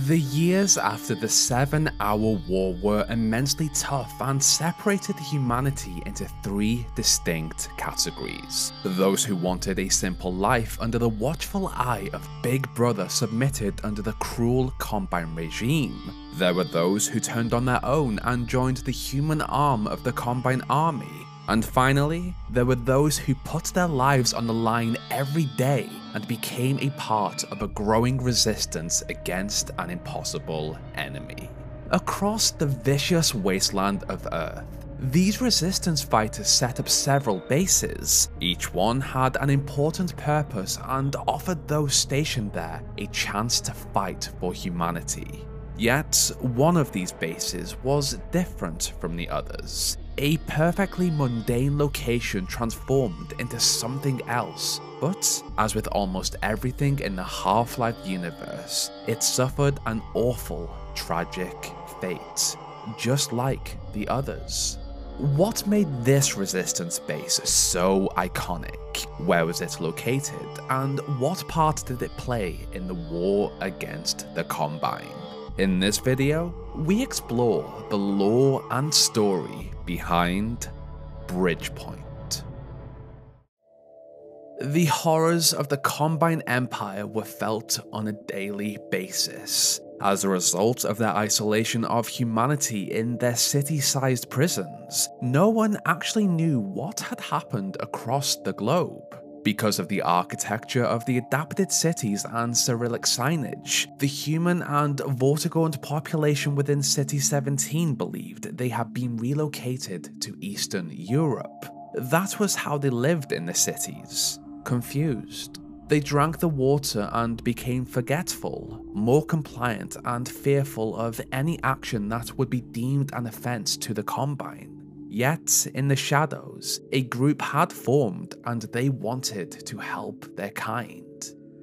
The years after the 7-hour war were immensely tough and separated humanity into three distinct categories. Those who wanted a simple life under the watchful eye of Big Brother submitted under the cruel Combine regime. There were those who turned on their own and joined the human arm of the Combine army. And finally, there were those who put their lives on the line every day and became a part of a growing resistance against an impossible enemy. Across the vicious wasteland of Earth, these resistance fighters set up several bases. Each one had an important purpose and offered those stationed there a chance to fight for humanity. Yet, one of these bases was different from the others. A perfectly mundane location transformed into something else. But, as with almost everything in the Half-Life universe, it suffered an awful, tragic fate, just like the others. What made this resistance base so iconic? Where was it located? And what part did it play in the war against the Combine? In this video, we explore the lore and story behind Bridgepoint. The horrors of the Combine Empire were felt on a daily basis. As a result of their isolation of humanity in their city-sized prisons, no one actually knew what had happened across the globe. Because of the architecture of the adapted cities and Cyrillic signage, the human and Vortigaunt population within City 17 believed they had been relocated to Eastern Europe. That was how they lived in the cities, confused. They drank the water and became forgetful, more compliant and fearful of any action that would be deemed an offense to the Combine. Yet, in the shadows, a group had formed and they wanted to help their kind.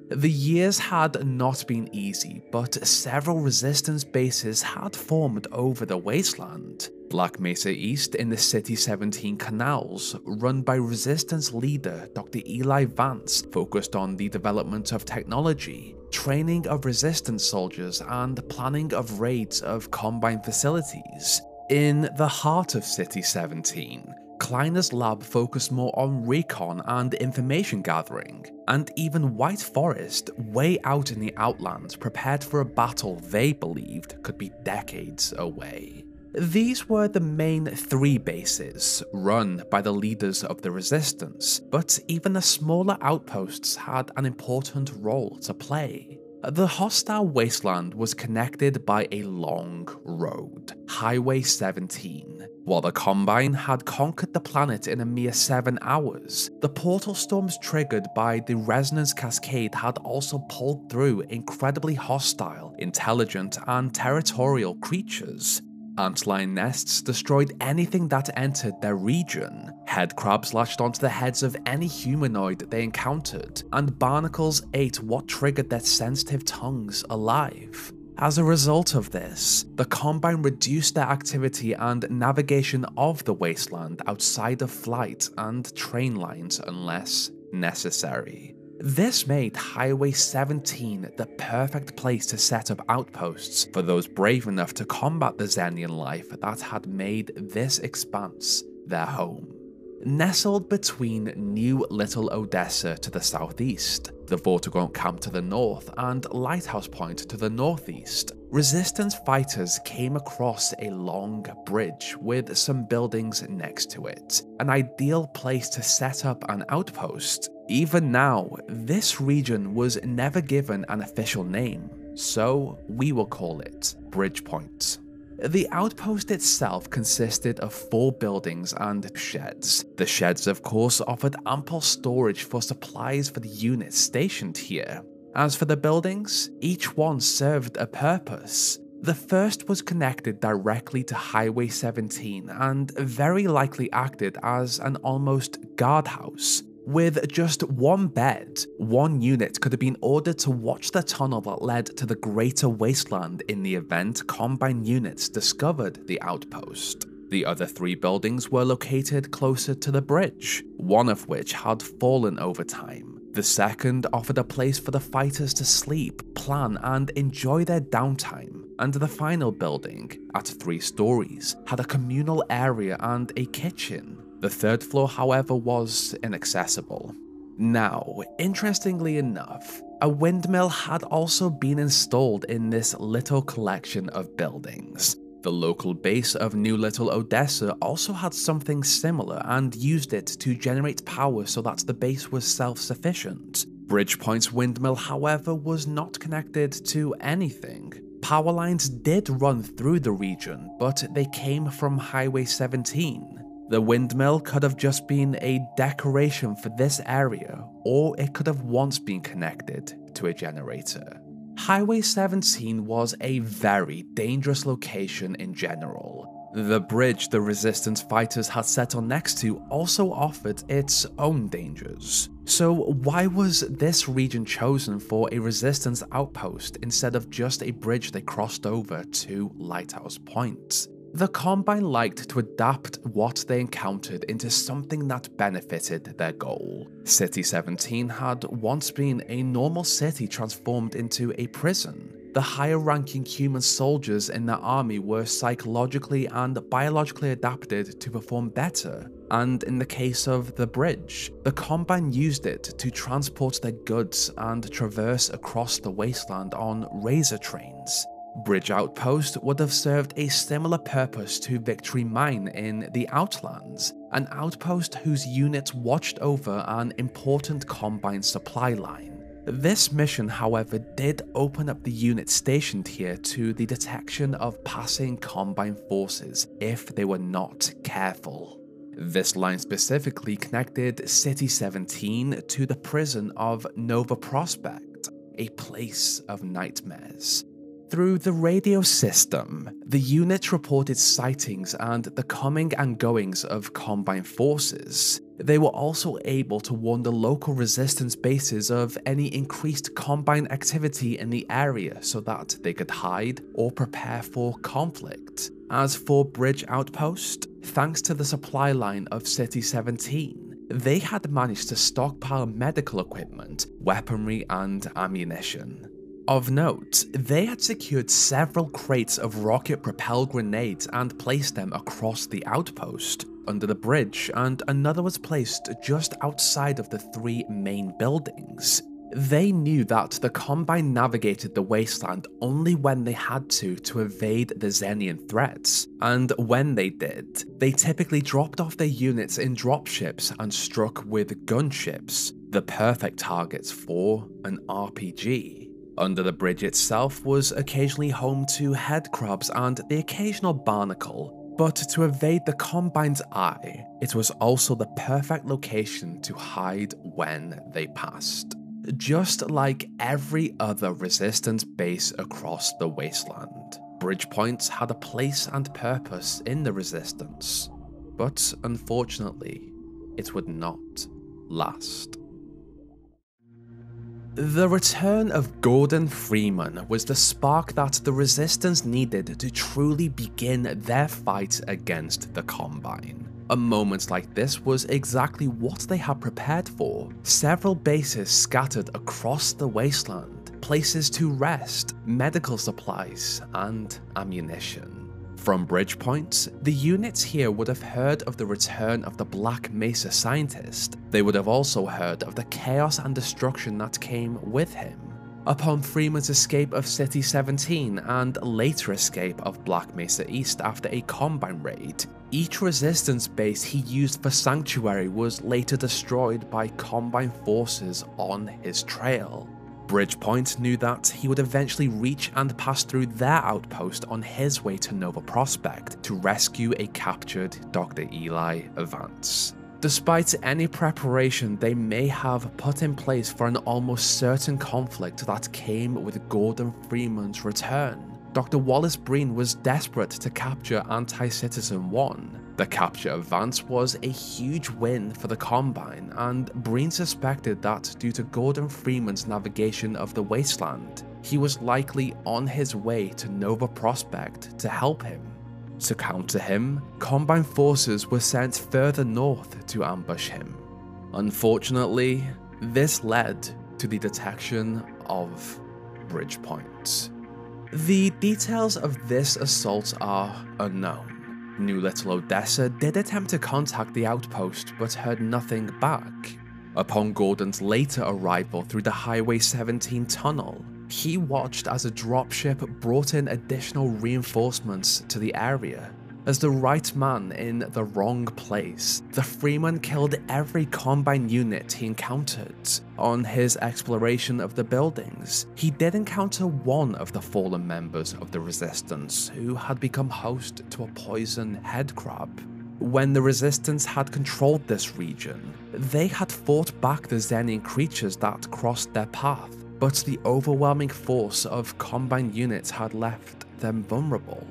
The years had not been easy, but several resistance bases had formed over the wasteland. Black Mesa East in the City 17 canals, run by resistance leader Dr. Eli Vance, focused on the development of technology, training of resistance soldiers, and planning of raids of Combine facilities. In the heart of City 17, Kleiner's lab focused more on recon and information gathering, and even White Forest, way out in the Outlands, prepared for a battle they believed could be decades away. These were the main three bases, run by the leaders of the Resistance, but even the smaller outposts had an important role to play. The hostile wasteland was connected by a long road, Highway 17. While the Combine had conquered the planet in a mere 7 hours, the portal storms triggered by the Resonance Cascade had also pulled through incredibly hostile, intelligent, and territorial creatures. Antlion nests destroyed anything that entered their region, headcrabs latched onto the heads of any humanoid they encountered, and barnacles ate what triggered their sensitive tongues alive. As a result of this, the Combine reduced their activity and navigation of the wasteland outside of flight and train lines unless necessary. This made Highway 17 the perfect place to set up outposts for those brave enough to combat the Xenian life that had made this expanse their home. Nestled between New Little Odessa to the southeast, the Vortigaunt camp to the north, and Lighthouse Point to the northeast, resistance fighters came across a long bridge with some buildings next to it, an ideal place to set up an outpost. Even now, this region was never given an official name, so we will call it Bridgepoint. The outpost itself consisted of 4 buildings and sheds. The sheds, of course, offered ample storage for supplies for the units stationed here. As for the buildings, each one served a purpose. The first was connected directly to Highway 17 and very likely acted as an almost guardhouse. With just 1 bed, 1 unit could have been ordered to watch the tunnel that led to the greater wasteland in the event Combine units discovered the outpost. The other 3 buildings were located closer to the bridge, one of which had fallen over time. The second offered a place for the fighters to sleep, plan, and enjoy their downtime, and the final building, at 3 stories, had a communal area and a kitchen. The third floor, however, was inaccessible. Now, interestingly enough, a windmill had also been installed in this little collection of buildings. The local base of New Little Odessa also had something similar and used it to generate power so that the base was self-sufficient. Bridgepoint's windmill, however, was not connected to anything. Power lines did run through the region, but they came from Highway 17. The windmill could have just been a decoration for this area, or it could have once been connected to a generator. Highway 17 was a very dangerous location in general. The bridge the Resistance fighters had settled next to also offered its own dangers. So why was this region chosen for a Resistance outpost instead of just a bridge they crossed over to Lighthouse Point? The Combine liked to adapt what they encountered into something that benefited their goal. City 17 had once been a normal city transformed into a prison. The higher-ranking human soldiers in their army were psychologically and biologically adapted to perform better, and in the case of the bridge, the Combine used it to transport their goods and traverse across the wasteland on razor trains. Bridge Outpost would have served a similar purpose to Victory Mine in the Outlands, an outpost whose units watched over an important Combine supply line. This mission, however, did open up the unit stationed here to the detection of passing Combine forces if they were not careful. This line specifically connected City 17 to the prison of Nova Prospect, a place of nightmares. Through the radio system, the unit reported sightings and the coming and goings of Combine forces. They were also able to warn the local resistance bases of any increased Combine activity in the area so that they could hide or prepare for conflict. As for Bridge Outpost, thanks to the supply line of City 17, they had managed to stockpile medical equipment, weaponry, and ammunition. Of note, they had secured several crates of rocket-propelled grenades and placed them across the outpost, under the bridge, and another was placed just outside of the 3 main buildings. They knew that the Combine navigated the wasteland only when they had to evade the Xenian threats, and when they did, they typically dropped off their units in dropships and struck with gunships, the perfect targets for an RPG. Under the bridge itself was occasionally home to headcrabs and the occasional barnacle, but to evade the Combine's eye, it was also the perfect location to hide when they passed. Just like every other Resistance base across the wasteland, Bridgepoint had a place and purpose in the Resistance, but unfortunately, it would not last. The return of Gordon Freeman was the spark that the Resistance needed to truly begin their fight against the Combine. A moment like this was exactly what they had prepared for. Several bases scattered across the wasteland, places to rest, medical supplies, and ammunition. From Bridgepoint, the units here would have heard of the return of the Black Mesa scientist. They would have also heard of the chaos and destruction that came with him. Upon Freeman's escape of City 17 and later escape of Black Mesa East after a Combine raid, each Resistance base he used for sanctuary was later destroyed by Combine forces on his trail. Bridgepoint knew that he would eventually reach and pass through their outpost on his way to Nova Prospect to rescue a captured Dr. Eli Vance. Despite any preparation they may have put in place for an almost certain conflict that came with Gordon Freeman's return, Dr. Wallace Breen was desperate to capture Anti-Citizen 1. The capture of Vance was a huge win for the Combine, and Breen suspected that due to Gordon Freeman's navigation of the wasteland, he was likely on his way to Nova Prospect to help him. To counter him, Combine forces were sent further north to ambush him. Unfortunately, This led to the detection of Bridgepoint. The details of this assault are unknown. New Little Odessa did attempt to contact the Outpost but heard nothing back. Upon Gordon's later arrival through the Highway 17 tunnel, he watched as a dropship brought in additional reinforcements to the area. As the right man in the wrong place, the Freeman killed every Combine unit he encountered. On his exploration of the buildings, he did encounter one of the fallen members of the Resistance who had become host to a poison headcrab. When the Resistance had controlled this region, they had fought back the Xenian creatures that crossed their path, but the overwhelming force of Combine units had left them vulnerable.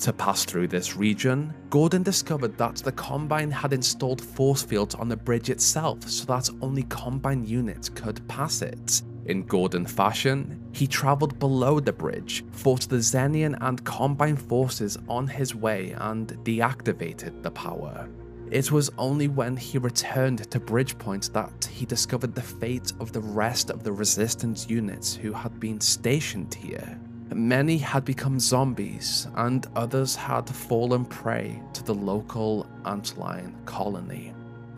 To pass through this region, Gordon discovered that the Combine had installed force fields on the bridge itself so that only Combine units could pass it. In Gordon fashion, he travelled below the bridge, fought the Xenian and Combine forces on his way and deactivated the power. It was only when he returned to Bridgepoint that he discovered the fate of the rest of the Resistance units who had been stationed here. Many had become zombies, and others had fallen prey to the local antlion colony.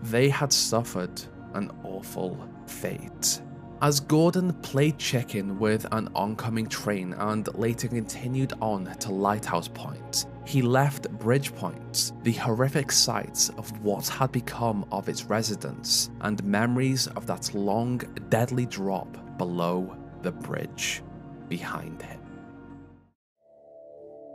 They had suffered an awful fate. As Gordon played chicken with an oncoming train and later continued on to Lighthouse Point, he left Bridgepoint, the horrific sights of what had become of its residents, and memories of that long, deadly drop below the bridge behind him.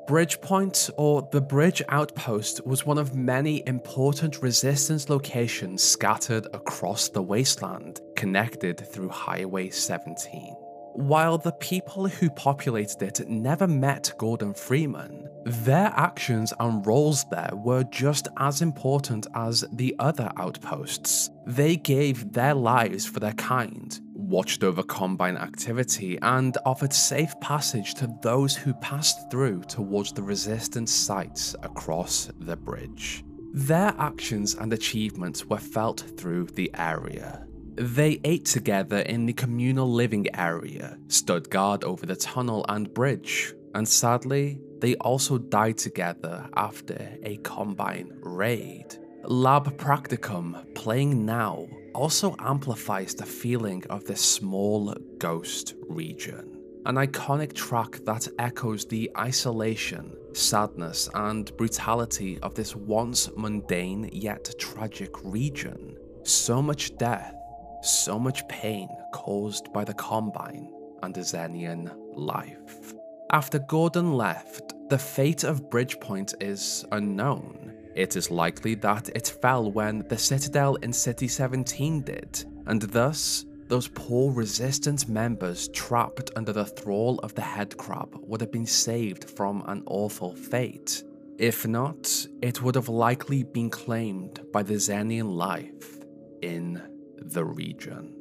Bridgepoint, or the Bridge Outpost, was one of many important Resistance locations scattered across the wasteland, connected through Highway 17. While the people who populated it never met Gordon Freeman, their actions and roles there were just as important as the other outposts. They gave their lives for their kind, watched over Combine activity, and offered safe passage to those who passed through towards the Resistance sites across the bridge. Their actions and achievements were felt through the area. They ate together in the communal living area, stood guard over the tunnel and bridge, and sadly, they also died together after a Combine raid. Lab Practicum, playing now, also amplifies the feeling of this small ghost region. An iconic track that echoes the isolation, sadness, and brutality of this once mundane yet tragic region. So much death, so much pain caused by the Combine and Xenian life. After Gordon left, the fate of Bridgepoint is unknown. It is likely that it fell when the Citadel in City 17 did, and thus, those poor Resistance members trapped under the thrall of the headcrab would have been saved from an awful fate. If not, it would have likely been claimed by the Xenian life in the region.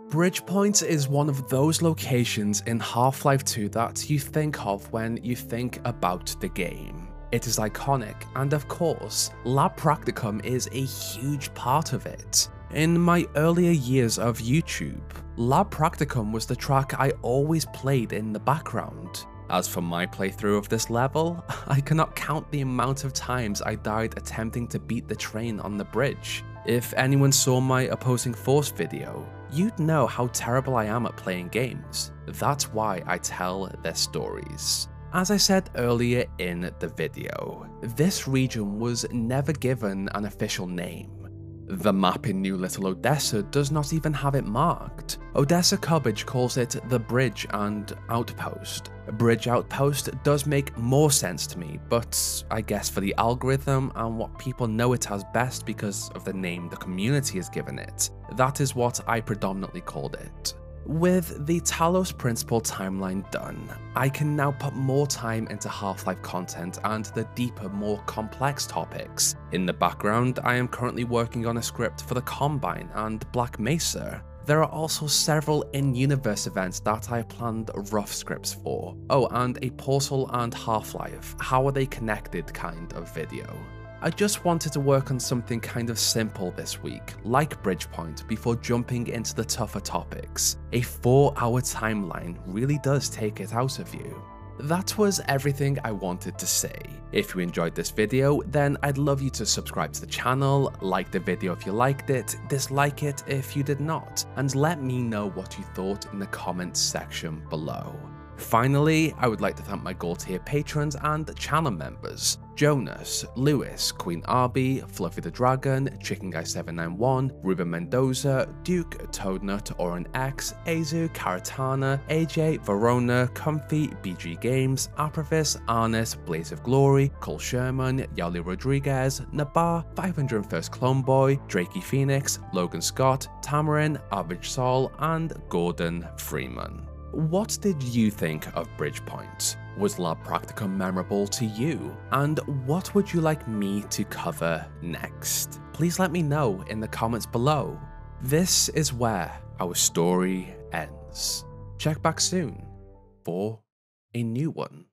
Bridgepoint is one of those locations in Half-Life 2 that you think of when you think about the game. It is iconic, and of course, Lab Practicum is a huge part of it. In my earlier years of YouTube, Lab Practicum was the track I always played in the background. As for my playthrough of this level, I cannot count the amount of times I died attempting to beat the train on the bridge. If anyone saw my opposing force video, you'd know how terrible I am at playing games. That's why I tell their stories. As I said earlier in the video, this region was never given an official name. The map in New Little Odessa does not even have it marked. Odessa Cubbage calls it the Bridge and Outpost. Bridge Outpost does make more sense to me, but I guess for the algorithm and what people know it as best because of the name the community has given it, that is what I predominantly called it. With the Talos Principle timeline done, I can now put more time into Half-Life content and the deeper, more complex topics. In the background, I am currently working on a script for the Combine and Black Mesa. There are also several in-universe events that I planned rough scripts for. Oh, and a Portal and Half-Life, how are they connected kind of video. I just wanted to work on something kind of simple this week, like Bridgepoint, before jumping into the tougher topics. A 4-hour timeline really does take it out of you. That was everything I wanted to say. If you enjoyed this video, then I'd love you to subscribe to the channel, like the video if you liked it, dislike it if you did not, and let me know what you thought in the comments section below. Finally, I would like to thank my gold tier patrons and channel members: Jonas, Lewis, Queen Arby, Fluffy the Dragon, Chicken Guy 791, Ruben Mendoza, Duke, Toadnut, Oren X, Azu, Karatana, AJ, Verona, Comfy, BG Games, Aprovis, Arnis, Blaze of Glory, Cole Sherman, Yali Rodriguez, Nabar, 501st Clone Boy, Drakey Phoenix, Logan Scott, Tamarin, Average Sol, and Gordon Freeman. What did you think of Bridgepoint? Was Lab Practicum memorable to you? And what would you like me to cover next? Please let me know in the comments below. This is where our story ends. Check back soon for a new one.